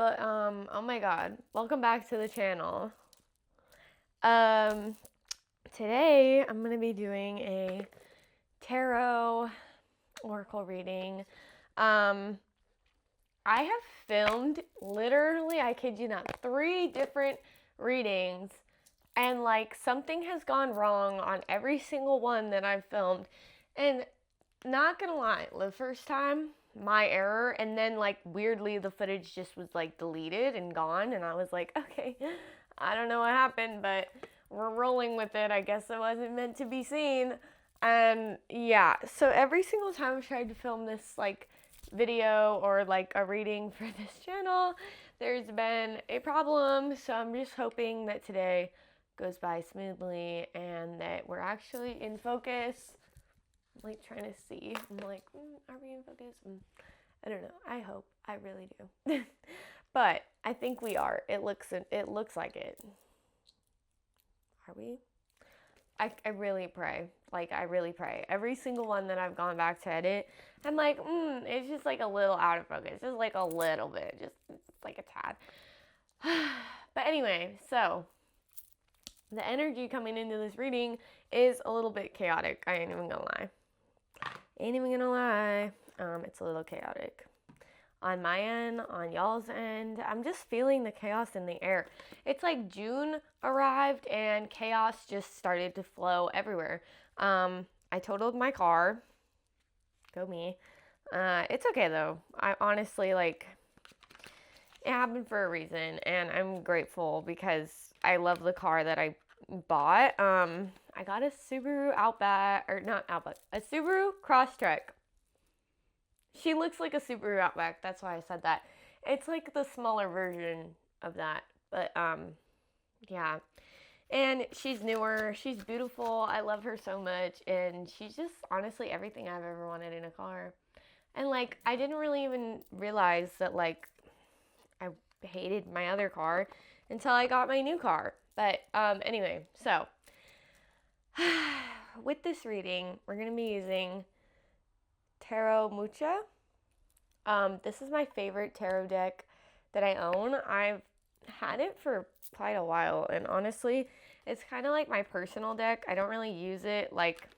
But oh my god, welcome back to the channel. Um Today I'm going to be doing a tarot oracle reading. I have filmed literally, I kid you not, 3 different readings, and like something has gone wrong on every single one that I've filmed. And not gonna lie, the first time, my error, and then like weirdly the footage just was like deleted and gone, and I was like, okay, I don't know what happened, but we're rolling with it. I guess it wasn't meant to be seen. And yeah, so every single time I've tried to film this like video or like a reading for this channel, there's been a problem. So I'm just hoping that today goes by smoothly and that we're actually in focus. I'm like trying to see. I'm like, are we in focus? I don't know. I hope. I really do. But I think we are. It looks like it. Are we? I really pray. Like, I really pray. Every single one that I've gone back to edit, I'm like, it's just like a little out of focus. Just like a little bit. Just like a tad. But anyway, so the energy coming into this reading is a little bit chaotic. I ain't even gonna lie. It's a little chaotic. On my end, on y'all's end, I'm just feeling the chaos in the air. It's like June arrived and chaos just started to flow everywhere. I totaled my car. Go me. It's okay though. I honestly, like, it happened for a reason, and I'm grateful because I love the car that I bought. I got a Subaru Outback, or not Outback, a Subaru Crosstrek. She looks like a Subaru Outback. That's why I said that. It's like the smaller version of that. But, yeah. And she's newer. She's beautiful. I love her so much. And she's just honestly everything I've ever wanted in a car. And, like, I didn't really even realize that, like, I hated my other car until I got my new car. But, anyway, so with this reading, we're going to be using Tarot Mucha. This is my favorite tarot deck that I own. I've had it for quite a while, and honestly, it's kind of like my personal deck. I don't really use it like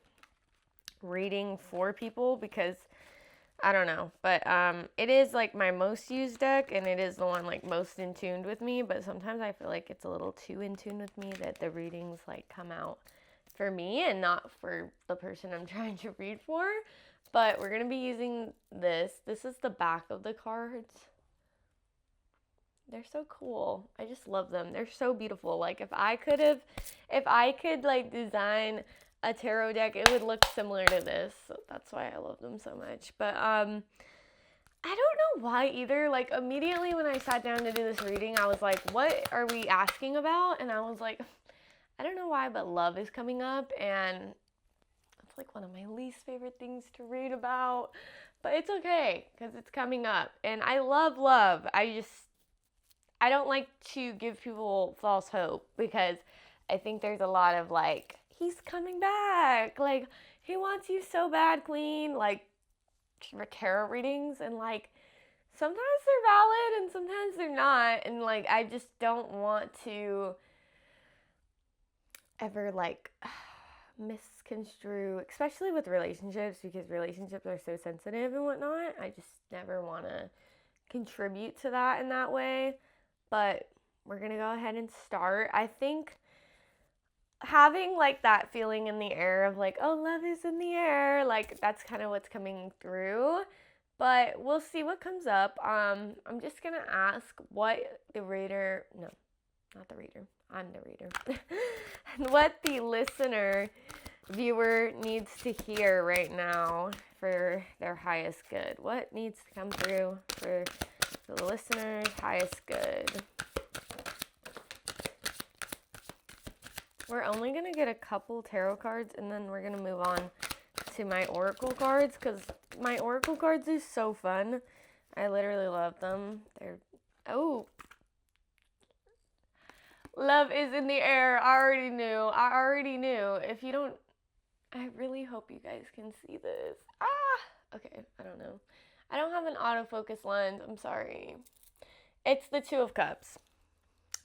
reading for people because I don't know, but it is like my most used deck, and it is the one like most in tune with me. But sometimes I feel like it's a little too in tune with me, that the readings like come out for me and not for the person I'm trying to read for. But we're going to be using this. This is the back of the cards. They're so cool. I just love them. They're so beautiful. Like if I could like design a tarot deck, it would look similar to this. So that's why I love them so much. But I don't know why either. Like immediately when I sat down to do this reading, I was like, what are we asking about? And I was like, I don't know why, but love is coming up, and it's like one of my least favorite things to read about, but it's okay because it's coming up, and I love love. I don't like to give people false hope because I think there's a lot of like, he's coming back, like he wants you so bad, queen, like for tarot readings, and like sometimes they're valid and sometimes they're not, and like I just don't want to ever like misconstrue, especially with relationships, because relationships are so sensitive and whatnot. I just never want to contribute to that in that way. But we're gonna go ahead and start. I think having like that feeling in the air of like, oh, love is in the air, like that's kind of what's coming through. But we'll see what comes up. I'm just gonna ask what the reader, no, not the reader, I'm the reader, what the listener, viewer needs to hear right now for their highest good. What needs to come through for the listener's highest good? We're only going to get a couple tarot cards, and then we're going to move on to my oracle cards, because my oracle cards are so fun. I literally love them. Oh, love is in the air. I already knew. If you don't, I really hope you guys can see this. Okay, I don't know. I don't have an autofocus lens. I'm sorry. It's the Two of Cups.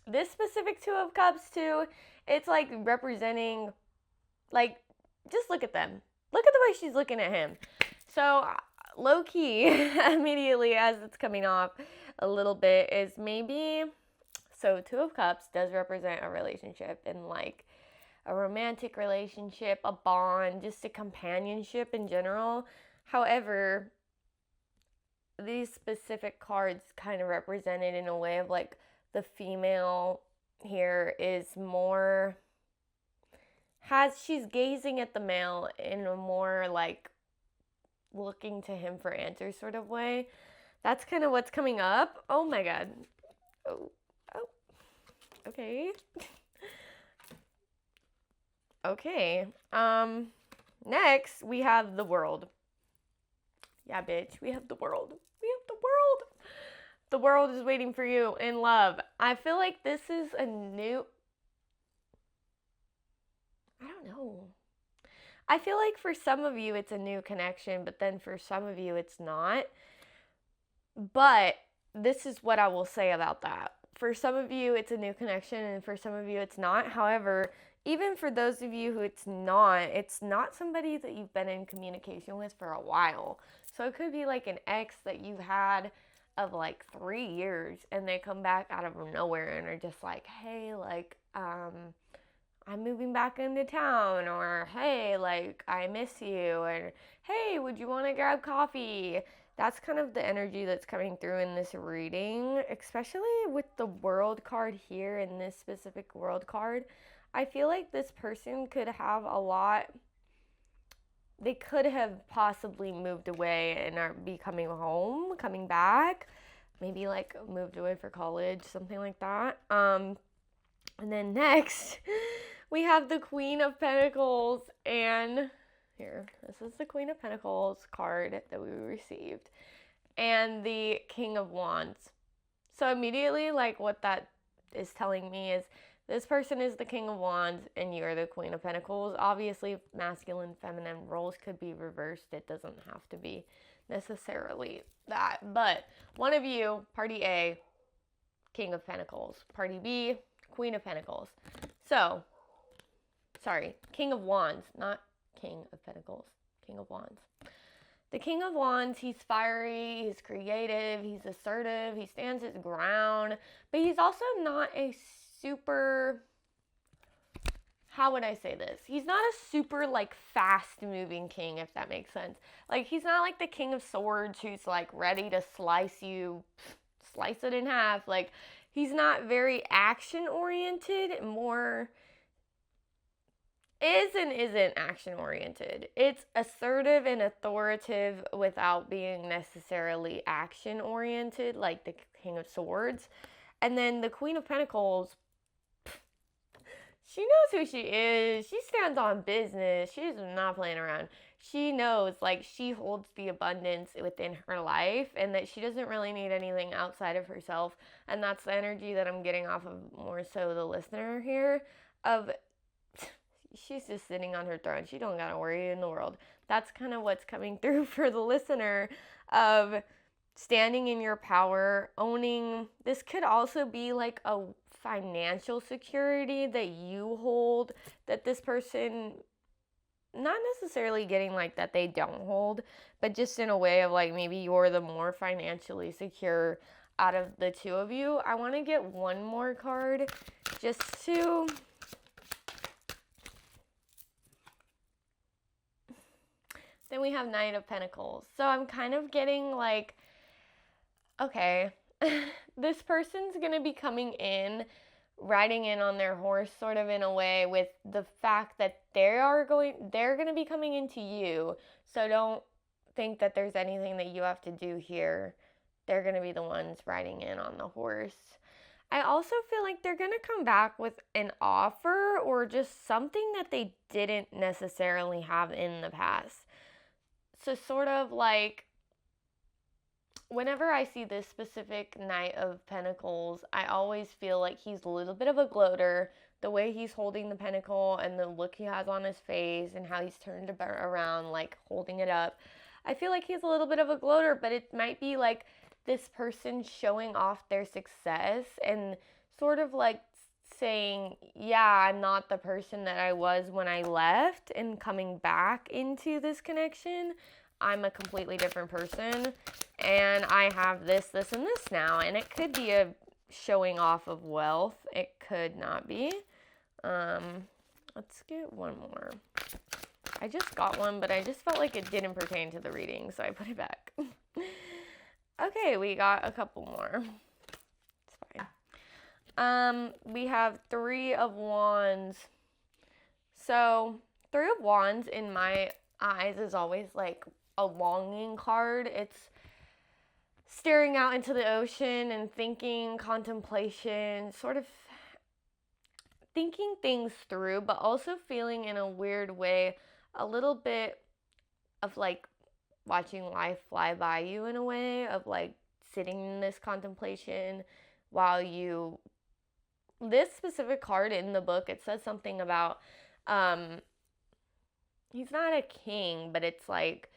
This specific Two of Cups, too, it's like representing, like, just look at them. Look at the way she's looking at him. So, low key, immediately as it's coming off a little bit, is maybe, so Two of Cups does represent a relationship and like a romantic relationship, a bond, just a companionship in general. However, these specific cards kind of represented in a way of like the female here is more she's gazing at the male in a more like looking to him for answers sort of way. That's kind of what's coming up. Oh my god. Oh. Okay. Okay. Next we have the World. Yeah, bitch. We have the World. We have the World. The world is waiting for you in love. I feel like this is a new... I don't know. I feel like for some of you it's a new connection, but then for some of you it's not. But this is what I will say about that. For some of you it's a new connection, and for some of you it's not. However, even for those of you who it's not somebody that you've been in communication with for a while. So it could be like an ex that you've had of like 3 years, and they come back out of nowhere and are just like, hey, like, I'm moving back into town, or hey, like, I miss you, and hey, would you want to grab coffee? That's kind of the energy that's coming through in this reading, especially with the World card here in this specific World card. I feel like this person could have a lot. They could have possibly moved away and are be coming home, coming back. Maybe like moved away for college, something like that. And then next, we have the Queen of Pentacles, and here, this is the Queen of Pentacles card that we received, and the King of Wands. So immediately, like, what that is telling me is this person is the King of Wands and you're the Queen of Pentacles. Obviously, masculine, feminine roles could be reversed. It doesn't have to be necessarily that. But one of you, party A, King of Pentacles. Party B, Queen of Pentacles. So, sorry, King of Wands, not King of Pentacles. King of Wands. The King of Wands, he's fiery, he's creative, he's assertive, he stands his ground, but he's also not a super, how would I say this? He's not a super, like, fast-moving king, if that makes sense. Like, he's not like the King of Swords who's, like, ready to slice it in half. Like, he's not very action-oriented, more is and isn't action-oriented. It's assertive and authoritative without being necessarily action-oriented, like the King of Swords. And then the Queen of Pentacles, she knows who she is. She stands on business. She's not playing around. She knows, like, she holds the abundance within her life and that she doesn't really need anything outside of herself. And that's the energy that I'm getting off of more so the listener here of she's just sitting on her throne. She don't got to worry in the world. That's kind of what's coming through for the listener of standing in your power, owning. This could also be like a financial security that you hold that this person, not necessarily getting like that they don't hold, but just in a way of like maybe you're the more financially secure out of the two of you. I want to get one more card just to... Then we have Knight of Pentacles. So I'm kind of getting like, okay, this person's going to be coming in, riding in on their horse sort of in a way with the fact that they're going to be coming into you. So don't think that there's anything that you have to do here. They're going to be the ones riding in on the horse. I also feel like they're going to come back with an offer or just something that they didn't necessarily have in the past. So sort of like, whenever I see this specific Knight of Pentacles, I always feel like he's a little bit of a gloater. The way he's holding the pentacle and the look he has on his face and how he's turned around, like holding it up. I feel like he's a little bit of a gloater, but it might be like this person showing off their success and sort of like saying, yeah, I'm not the person that I was when I left, and coming back into this connection, I'm a completely different person, and I have this, this, and this now. And it could be a showing off of wealth. It could not be. Let's get one more. I just got one, but I just felt like it didn't pertain to the reading, so I put it back. Okay, we got a couple more. It's fine. We have Three of Wands. So, Three of Wands in my eyes is always like a longing card. It's staring out into the ocean and thinking, contemplation, sort of thinking things through, but also feeling in a weird way a little bit of like watching life fly by you, in a way of like sitting in this contemplation while you, this specific card in the book, it says something about he's not a king, but it's like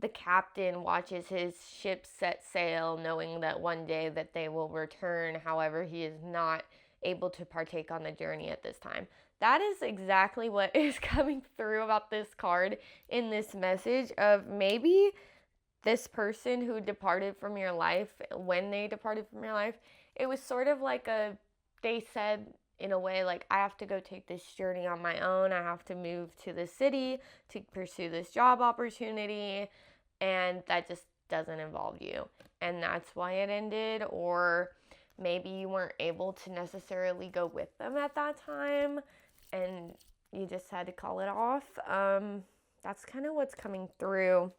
the captain watches his ship set sail, knowing that one day that they will return. However, he is not able to partake on the journey at this time. That is exactly what is coming through about this card in this message of maybe this person who departed from your life, when they departed from your life, it was sort of like they said in a way like, I have to go take this journey on my own. I have to move to the city to pursue this job opportunity, and that just doesn't involve you. And that's why it ended. Or maybe you weren't able to necessarily go with them at that time, and you just had to call it off. That's kind of what's coming through.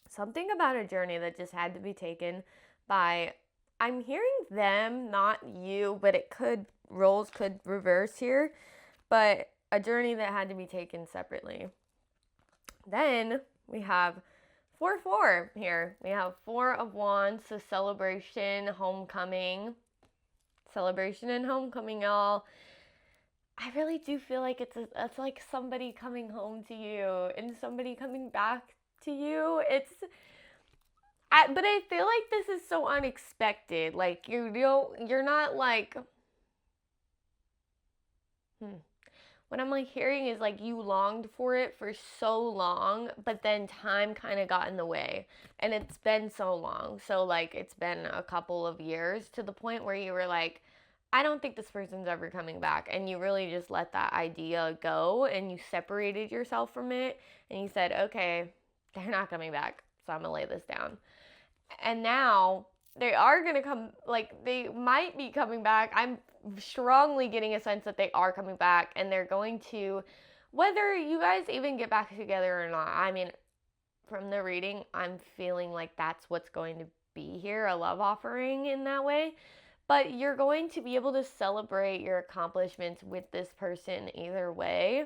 Something about a journey that just had to be taken by, I'm hearing them, not you, but it could, roles could reverse here, but a journey that had to be taken separately. Then we have 4-4 here. We have Four of Wands, so celebration, homecoming. Celebration and homecoming, y'all. I really do feel like it's like somebody coming home to you and somebody coming back to you. But I feel like this is so unexpected. Like you're not like, what I'm like hearing is like you longed for it for so long, but then time kind of got in the way, and it's been so long. So like it's been a couple of years to the point where you were like, I don't think this person's ever coming back. And you really just let that idea go, and you separated yourself from it, and you said, okay, they're not coming back, so I'm gonna lay this down. And now they are gonna come, like they might be coming back. I'm strongly getting a sense that they are coming back, and they're going to, whether you guys even get back together or not. I mean, from the reading, I'm feeling like that's what's going to be here, a love offering in that way. But you're going to be able to celebrate your accomplishments with this person either way.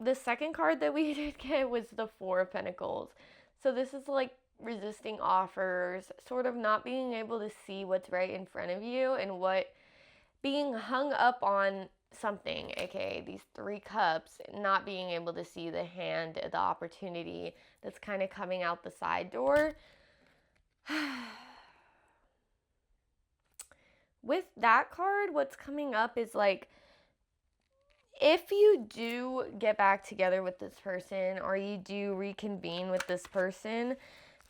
The second card that we did get was the Four of Pentacles. So this is like resisting offers, sort of not being able to see what's right in front of you, and being hung up on something, aka these Three Cups, not being able to see the hand, the opportunity that's kind of coming out the side door. With that card, what's coming up is like, if you do get back together with this person, or you do reconvene with this person,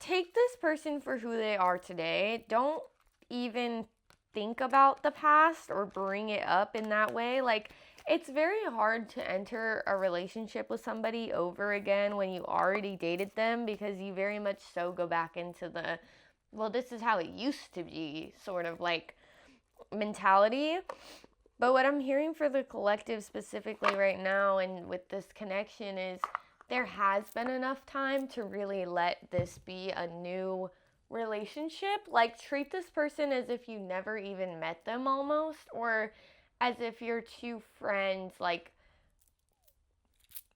take this person for who they are today. Don't even think about the past or bring it up in that way. Like, it's very hard to enter a relationship with somebody over again when you already dated them, because you very much so go back into the, well, this is how it used to be sort of like mentality. But what I'm hearing for the collective specifically right now and with this connection is there has been enough time to really let this be a new relationship. Like, treat this person as if you never even met them almost, or as if you're two friends, like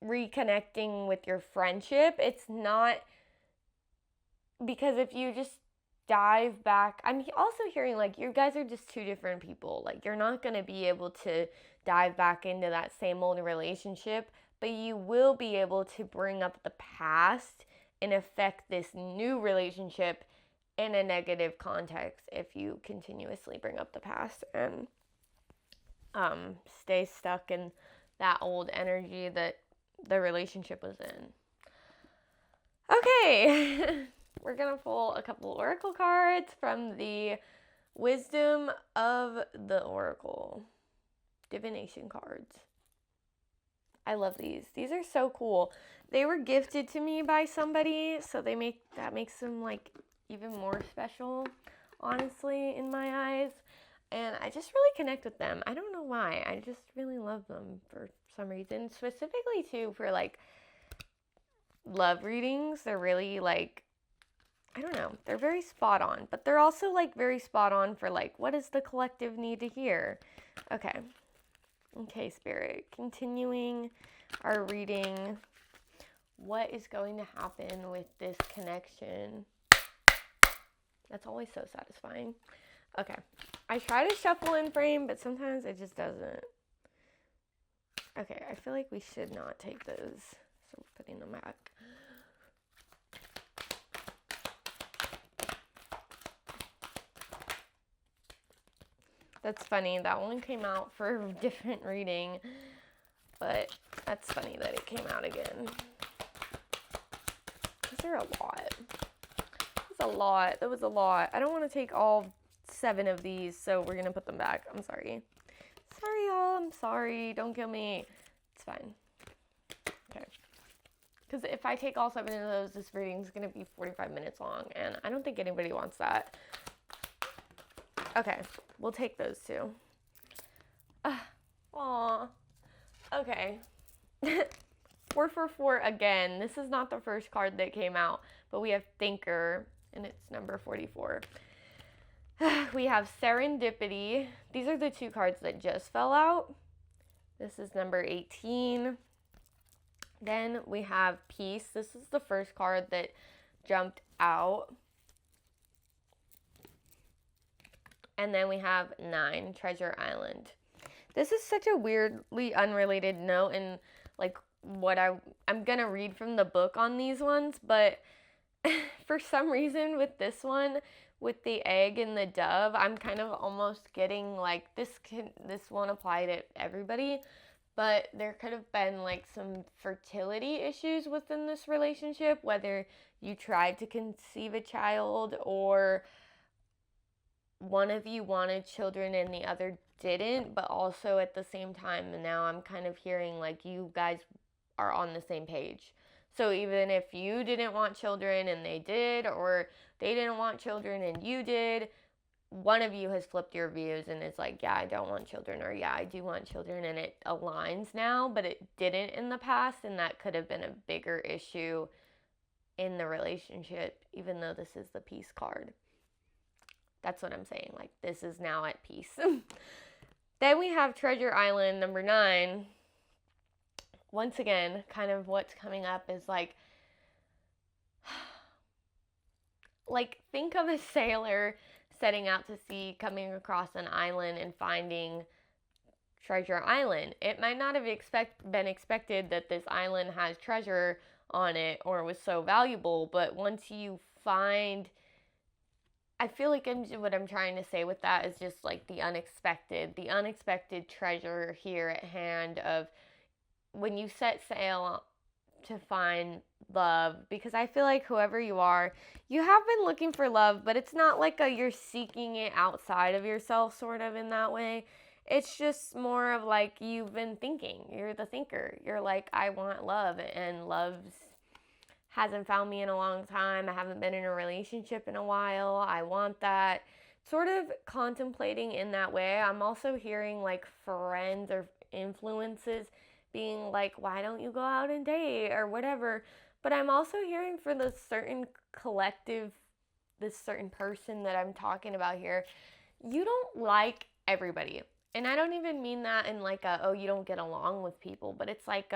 reconnecting with your friendship. It's not, because if you just dive back, I'm also hearing like you guys are just two different people. Like, you're not going to be able to dive back into that same old relationship, but you will be able to bring up the past and affect this new relationship in a negative context if you continuously bring up the past and stay stuck in that old energy that the relationship was in. Okay, we're gonna pull a couple oracle cards from the Wisdom of the Oracle divination cards. I love these. These are so cool. They were gifted to me by somebody, so that makes them like even more special, honestly, in my eyes. And I just really connect with them. I don't know why. I just really love them for some reason. Specifically too for like love readings. They're really like, I don't know, they're very spot on, but they're also like very spot on for like, what does the collective need to hear? Okay, Spirit, continuing our reading. What is going to happen with this connection? That's always so satisfying. Okay, I try to shuffle in frame, but sometimes it just doesn't. Okay, I feel like we should not take those, so we're putting them back. That's funny. That one came out for a different reading, but that's funny that it came out again. These are a lot. That was a lot. I don't want to take all 7 of these, so we're going to put them back. I'm sorry. Sorry, y'all. I'm sorry. Don't kill me. It's fine. Okay. Because if I take all 7 of those, this reading is going to be 45 minutes long, and I don't think anybody wants that. Okay. We'll take those 2. Aw. Okay. 444 again. This is not the first card that came out, but we have Thinker, and it's number 44. We have Serendipity. These are the 2 cards that just fell out. This is number 18. Then we have Peace. This is the first card that jumped out. And then we have 9, Treasure Island. This is such a weirdly unrelated note, and like what I'm gonna read from the book on these ones, but for some reason with this one, with the egg and the dove, I'm kind of almost getting like this won't apply to everybody, but there could have been like some fertility issues within this relationship, whether you tried to conceive a child or one of you wanted children and the other didn't, but also at the same time, now I'm kind of hearing like you guys are on the same page. So even if you didn't want children and they did, or they didn't want children and you did, one of you has flipped your views and it's like, yeah, I don't want children, or yeah, I do want children, and it aligns now, but it didn't in the past, and that could have been a bigger issue in the relationship, even though this is the Peace card. That's what I'm saying. Like, this is now at peace. Then we have Treasure Island, number 9. Once again, kind of what's coming up is like think of a sailor setting out to sea, coming across an island and finding Treasure Island. It might not have been expected that this island has treasure on it or was so valuable, but once you find, I feel like what I'm trying to say with that is just like the unexpected treasure here at hand of when you set sail to find love, because I feel like whoever you are, you have been looking for love, but it's not like you're seeking it outside of yourself sort of in that way. It's just more of like you've been thinking. You're the thinker. You're like, I want love, and love hasn't found me in a long time. I haven't been in a relationship in a while. I want that. Sort of contemplating in that way. I'm also hearing like friends or influences being like, why don't you go out and date or whatever. But I'm also hearing for this certain collective, this certain person that I'm talking about here, you don't like everybody. And I don't even mean that in like you don't get along with people, but it's like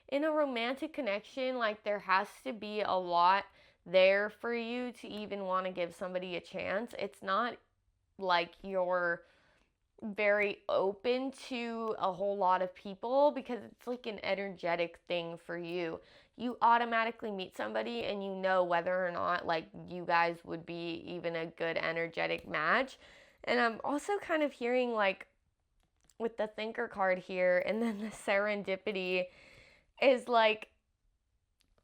in a romantic connection, like there has to be a lot there for you to even want to give somebody a chance. It's not like you're very open to a whole lot of people, because it's like an energetic thing for you. you automatically meet somebody and you know whether or not like you guys would be even a good energetic match. And I'm also kind of hearing like with the thinker card here and then the serendipity is like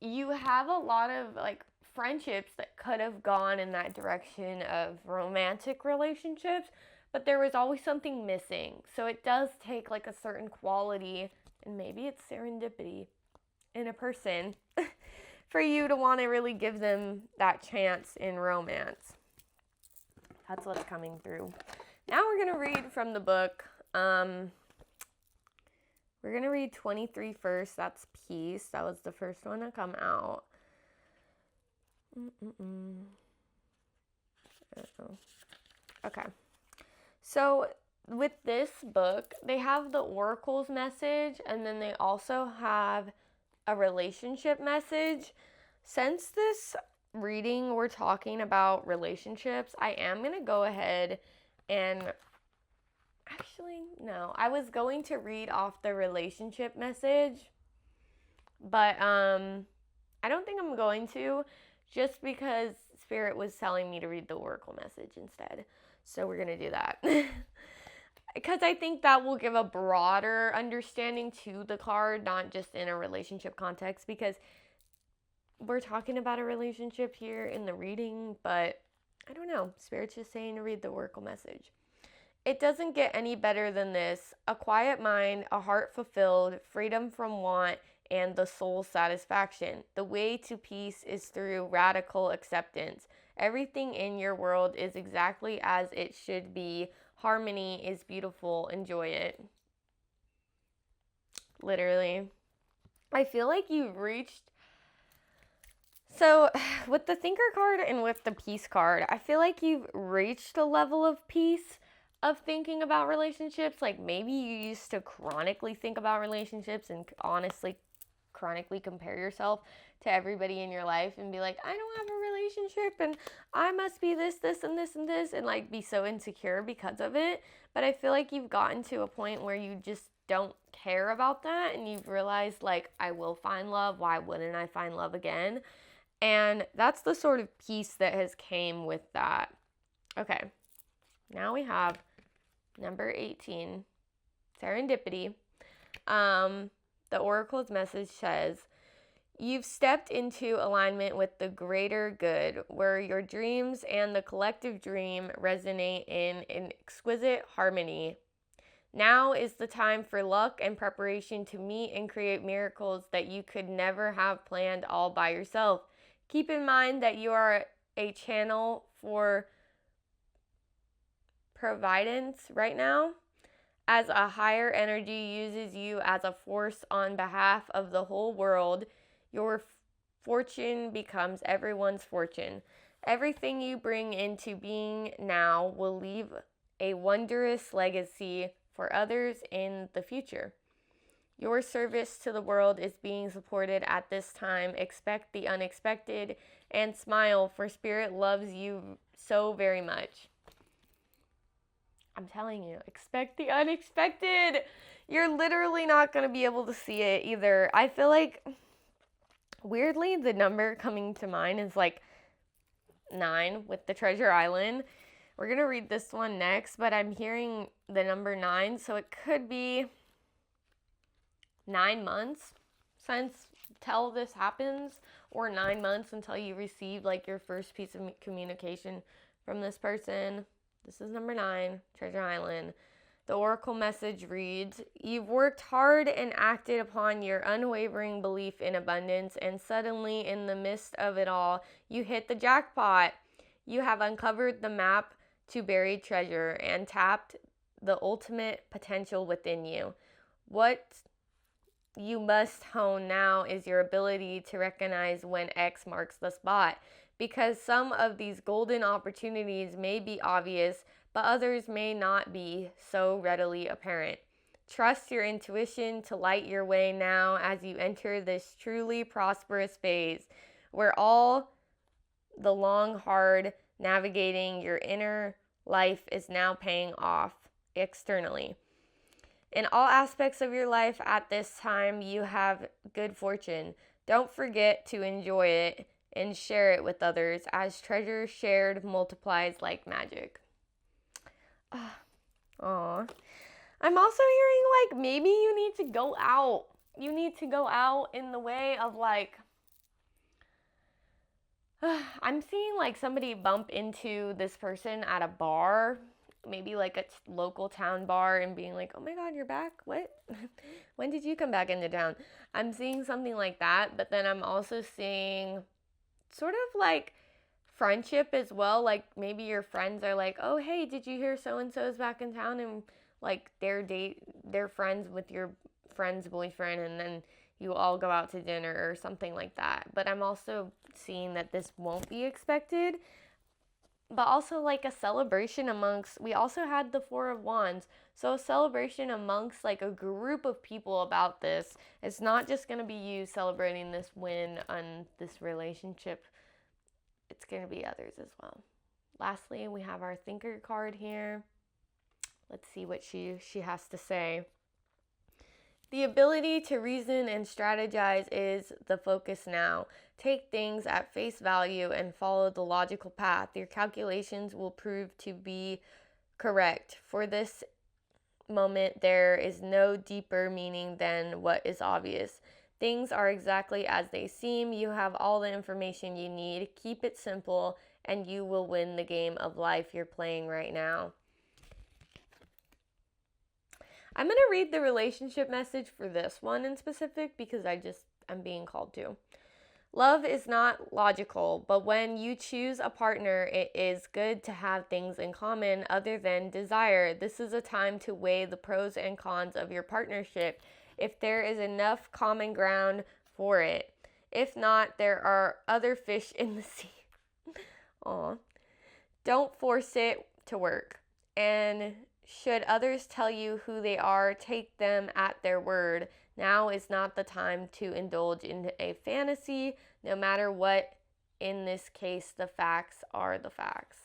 you have a lot of like friendships that could have gone in that direction of romantic relationships, but there was always something missing. So it does take like a certain quality, and maybe it's serendipity in a person for you to want to really give them that chance in romance. That's what's coming through. Now we're going to read from the book. We're going to read 23 first. That's peace. That was the first one to come out. Okay. So with this book, they have the oracle's message, and then they also have a relationship message. Since this reading we're talking about relationships, I am going to go ahead and actually, no. I was going to read off the relationship message, but I don't think I'm going to, just because Spirit was telling me to read the oracle message instead. So we're going to do that. Because I think that will give a broader understanding to the card, not just in a relationship context, because we're talking about a relationship here in the reading, but I don't know. Spirit's just saying to read the oracle message. It doesn't get any better than this. A quiet mind, a heart fulfilled, freedom from want, and the soul's satisfaction. The way to peace is through radical acceptance. Everything in your world is exactly as it should be. Harmony is beautiful. Enjoy it. Literally. I feel like you've reached... So, with the thinker card and with the peace card, I feel like you've reached a level of peace of thinking about relationships. Like maybe you used to chronically think about relationships and honestly chronically compare yourself to everybody in your life and be like, I don't have a relationship and I must be this, this, and this, and this, and like be so insecure because of it. But I feel like you've gotten to a point where you just don't care about that, and you've realized like, I will find love. Why wouldn't I find love again? And that's the sort of peace that has came with that. Okay. Now we have number 18, serendipity. The oracle's message says, you've stepped into alignment with the greater good, where your dreams and the collective dream resonate in an exquisite harmony. Now is the time for luck and preparation to meet and create miracles that you could never have planned all by yourself. Keep in mind that you are a channel for providence right now, as a higher energy uses you as a force on behalf of the whole world. Your fortune becomes everyone's fortune. Everything you bring into being now will leave a wondrous legacy for others in the future. Your service to the world is being supported at this time. Expect the unexpected and smile, for Spirit loves you so very much. I'm telling you, expect the unexpected. You're literally not going to be able to see it either. I feel like, weirdly, the number coming to mind is like 9 with the Treasure Island. We're going to read this one next, but I'm hearing the number 9, so it could be 9 months since till this happens, or 9 months until you receive like your first piece of communication from this person. This is number 9, Treasure Island. The oracle message reads, you've worked hard and acted upon your unwavering belief in abundance, and suddenly, in the midst of it all, you hit the jackpot. You have uncovered the map to buried treasure and tapped the ultimate potential within you. What you must hone now is your ability to recognize when X marks the spot, because some of these golden opportunities may be obvious, but others may not be so readily apparent. Trust your intuition to light your way now as you enter this truly prosperous phase, where all the long, hard navigating your inner life is now paying off externally. In all aspects of your life at this time, you have good fortune. Don't forget to enjoy it and share it with others, as treasure shared multiplies like magic. Aw. I'm also hearing like maybe you need to go out. You need to go out in the way of like, I'm seeing like somebody bump into this person at a bar, maybe like a local town bar, and being like, oh my God, you're back? What? When did you come back into town? I'm seeing something like that, but then I'm also seeing sort of like friendship as well. Like maybe your friends are like, oh, hey, did you hear so and so's back in town? And like they're friends with your friend's boyfriend, and then you all go out to dinner or something like that. But I'm also seeing that this won't be expected, but also like a celebration amongst, we also had the Four of Wands, so a celebration amongst like a group of people about this. It's not just going to be you celebrating this win on this relationship, it's going to be others as well. Lastly, we have our thinker card here. Let's see what she has to say. The ability to reason and strategize is the focus now. Take things at face value and follow the logical path. Your calculations will prove to be correct. For this moment, there is no deeper meaning than what is obvious. Things are exactly as they seem. You have all the information you need. Keep it simple, and you will win the game of life you're playing right now. I'm going to read the relationship message for this one in specific because I'm being called to. Love is not logical, but when you choose a partner, it is good to have things in common other than desire. This is a time to weigh the pros and cons of your partnership, if there is enough common ground for it. If not, there are other fish in the sea. Aw. Don't force it to work. And should others tell you who they are, take them at their word. Now is not the time to indulge in a fantasy, no matter what. In this case, the facts are the facts.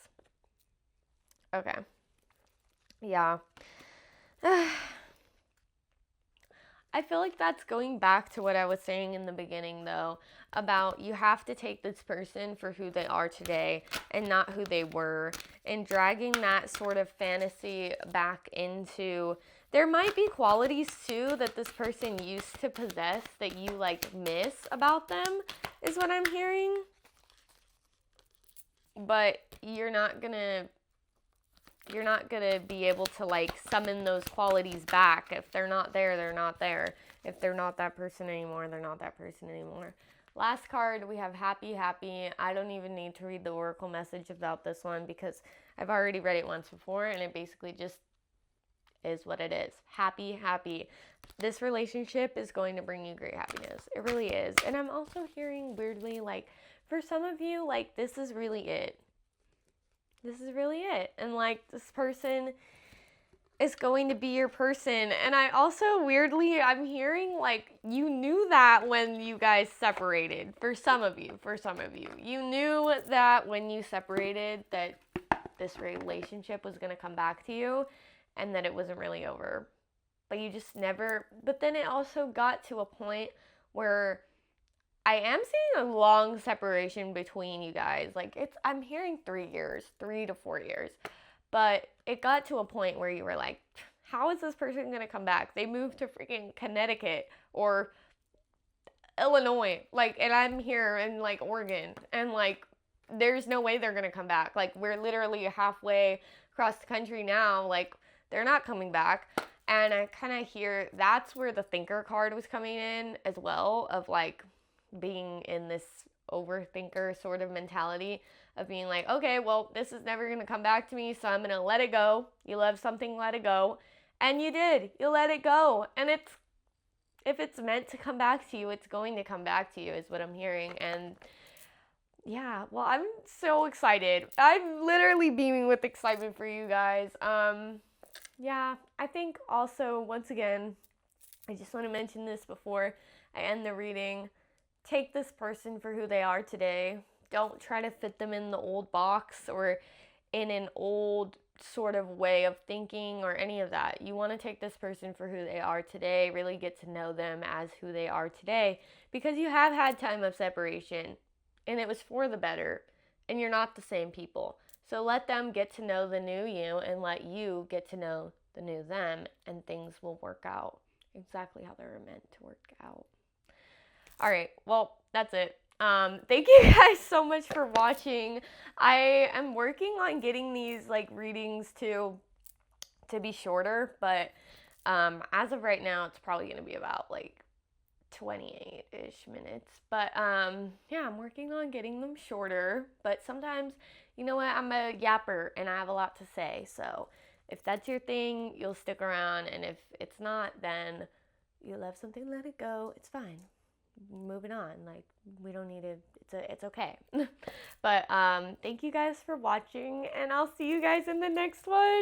Okay. Yeah. I feel like that's going back to what I was saying in the beginning, though, about you have to take this person for who they are today and not who they were, and dragging that sort of fantasy back into, there might be qualities too that this person used to possess that you like miss about them, is what I'm hearing. But you're not gonna be able to like summon those qualities back. If they're not there, they're not there. If they're not that person anymore, they're not that person anymore. Last card, we have happy, happy. I don't even need to read the oracle message about this one because I've already read it once before, and it basically just is what it is. Happy, happy. This relationship is going to bring you great happiness. It really is. And I'm also hearing weirdly, like, for some of you, like, this is really it. This is really it. And like, this person is going to be your person. And I also weirdly, I'm hearing like you knew that when you guys separated. For some of you, you knew that when you separated that this relationship was going to come back to you and that it wasn't really over. But you just never, but then it also got to a point where I am seeing a long separation between you guys. Like, I'm hearing 3 years, 3 to 4 years. But it got to a point where you were like, how is this person going to come back? They moved to freaking Connecticut or Illinois. Like, and I'm here in like Oregon. And like, there's no way they're going to come back. Like, we're literally halfway across the country now. Like, they're not coming back. And I kind of hear that's where the thinker card was coming in as well, of like, being in this overthinker sort of mentality of being like, okay, well, this is never going to come back to me, so I'm going to let it go. You love something, let it go. And you did. You let it go. And if it's meant to come back to you, it's going to come back to you, is what I'm hearing. And yeah, well, I'm so excited. I'm literally beaming with excitement for you guys. Yeah, I think also, once again, I just want to mention this before I end the reading. Take this person for who they are today. Don't try to fit them in the old box or in an old sort of way of thinking or any of that. You want to take this person for who they are today, really get to know them as who they are today, because you have had time of separation and it was for the better, and you're not the same people. So let them get to know the new you and let you get to know the new them, and things will work out exactly how they're meant to work out. All right, well, that's it. Thank you guys so much for watching. I am working on getting these like readings to be shorter, but as of right now, it's probably gonna be about like 28-ish minutes. But yeah, I'm working on getting them shorter. But sometimes, you know what? I'm a yapper and I have a lot to say. So if that's your thing, you'll stick around, and if it's not, then you'll have something, let it go. It's fine. Moving on. Like, we don't need to. It's okay. But thank you guys for watching, and I'll see you guys in the next one.